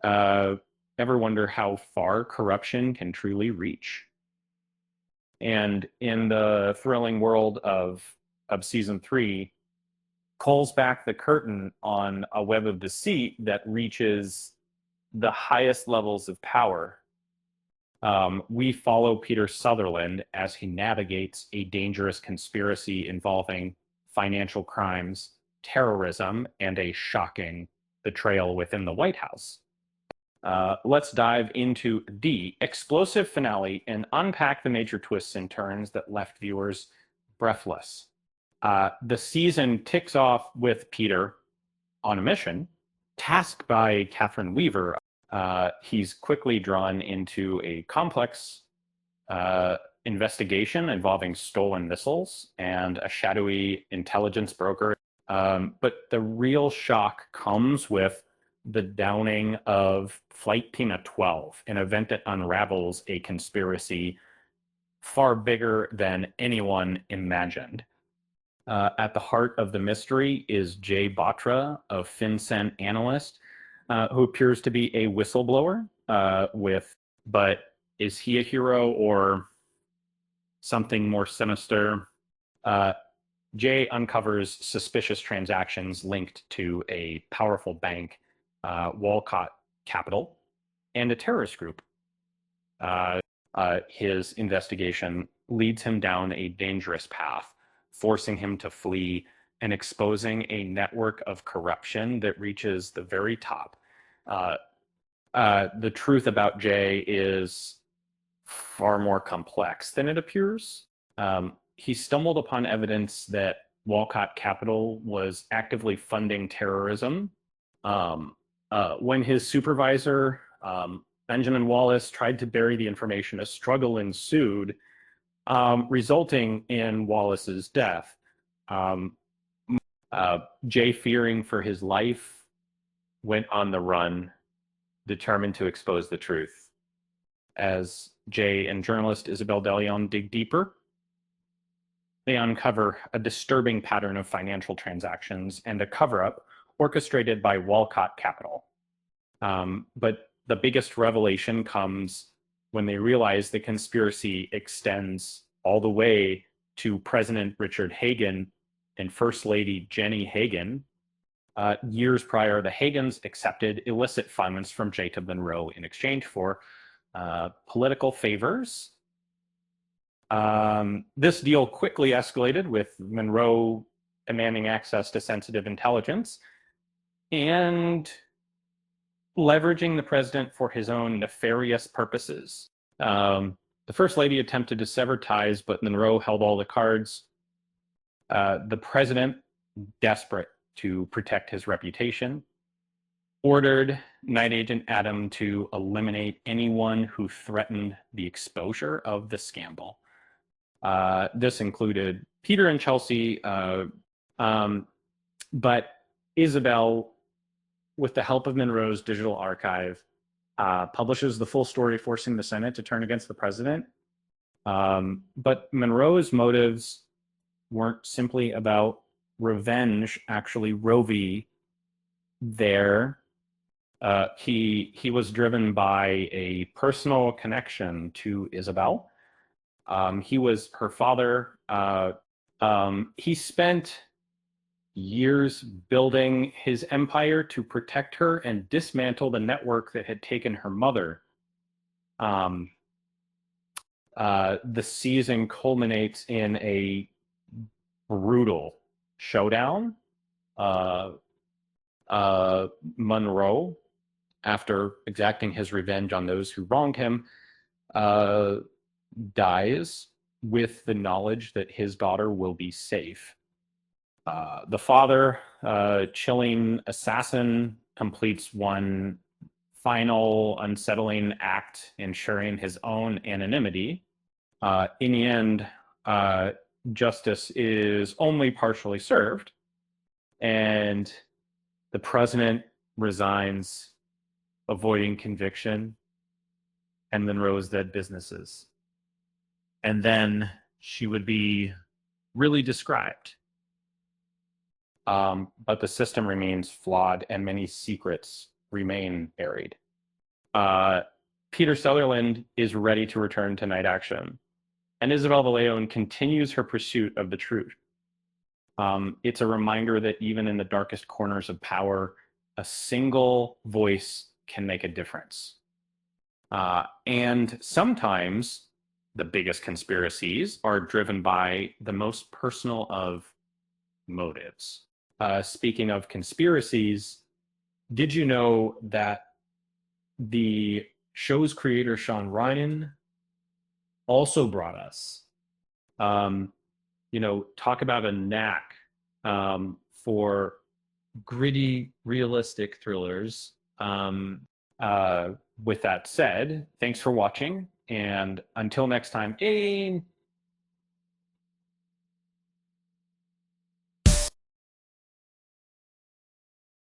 uh, ever wonder how far corruption can truly reach? And in the thrilling world of season three, pulls back the curtain on a web of deceit that reaches the highest levels of power. We follow Peter Sutherland as he navigates a dangerous conspiracy involving financial crimes, terrorism, and a shocking betrayal within the White House. Let's dive into the explosive finale and unpack the major twists and turns that left viewers breathless. The season ticks off with Peter on a mission, tasked by Catherine Weaver. He's quickly drawn into a complex investigation involving stolen missiles and a shadowy intelligence broker. But the real shock comes with the downing of Flight Peanut 12, an event that unravels a conspiracy far bigger than anyone imagined. At the heart of the mystery is Jay Batra, a FinCEN analyst, who appears to be a whistleblower. But is he a hero or something more sinister? Jay uncovers suspicious transactions linked to a powerful bank, Walcott Capital, and a terrorist group. His investigation leads him down a dangerous path, forcing him to flee and exposing a network of corruption that reaches the very top. The truth about Jay is far more complex than it appears. He stumbled upon evidence that Walcott Capital was actively funding terrorism. When his supervisor, Benjamin Wallace, tried to bury the information, a struggle ensued, resulting in Wallace's death. Jay, fearing for his life, went on the run, determined to expose the truth. As Jay and journalist Isabel DeLeon dig deeper, they uncover a disturbing pattern of financial transactions and a cover-up orchestrated by Walcott Capital. But the biggest revelation comes when they realize the conspiracy extends all the way to President Richard Hagan and First Lady Jenny Hagan. Years prior, the Hagans accepted illicit funds from Jacob Monroe in exchange for political favors. This deal quickly escalated, with Monroe demanding access to sensitive intelligence and leveraging the president for his own nefarious purposes. The First Lady attempted to sever ties, but Monroe held all the cards. The president, desperate to protect his reputation, ordered Night Agent Adam to eliminate anyone who threatened the exposure of the scandal. This included Peter and Chelsea, but Isabel, with the help of Monroe's digital archive, publishes the full story, forcing the Senate to turn against the president. But Monroe's motives weren't simply about revenge. Actually, Roe v. there, he was driven by a personal connection to Isabel. He was her father. He spent years building his empire to protect her and dismantle the network that had taken her mother. The season culminates in a brutal showdown. Monroe, after exacting his revenge on those who wronged him, dies with the knowledge that his daughter will be safe. The father, chilling assassin, completes one final unsettling act, ensuring his own anonymity. In the end, justice is only partially served, and the president resigns, avoiding conviction, and Monroe's dead businesses. And then she would be really described. But the system remains flawed, and many secrets remain buried. Uh, Peter Sutherland is ready to return to night action, and Isabel Leone continues her pursuit of the truth. It's a reminder that even in the darkest corners of power, a single voice can make a difference. And sometimes the biggest conspiracies are driven by the most personal of motives. Speaking of conspiracies, did you know that the show's creator, Sean Ryan, also brought us, um, talk about a knack for gritty, realistic thrillers. Uh, with that said, thanks for watching. And until next time,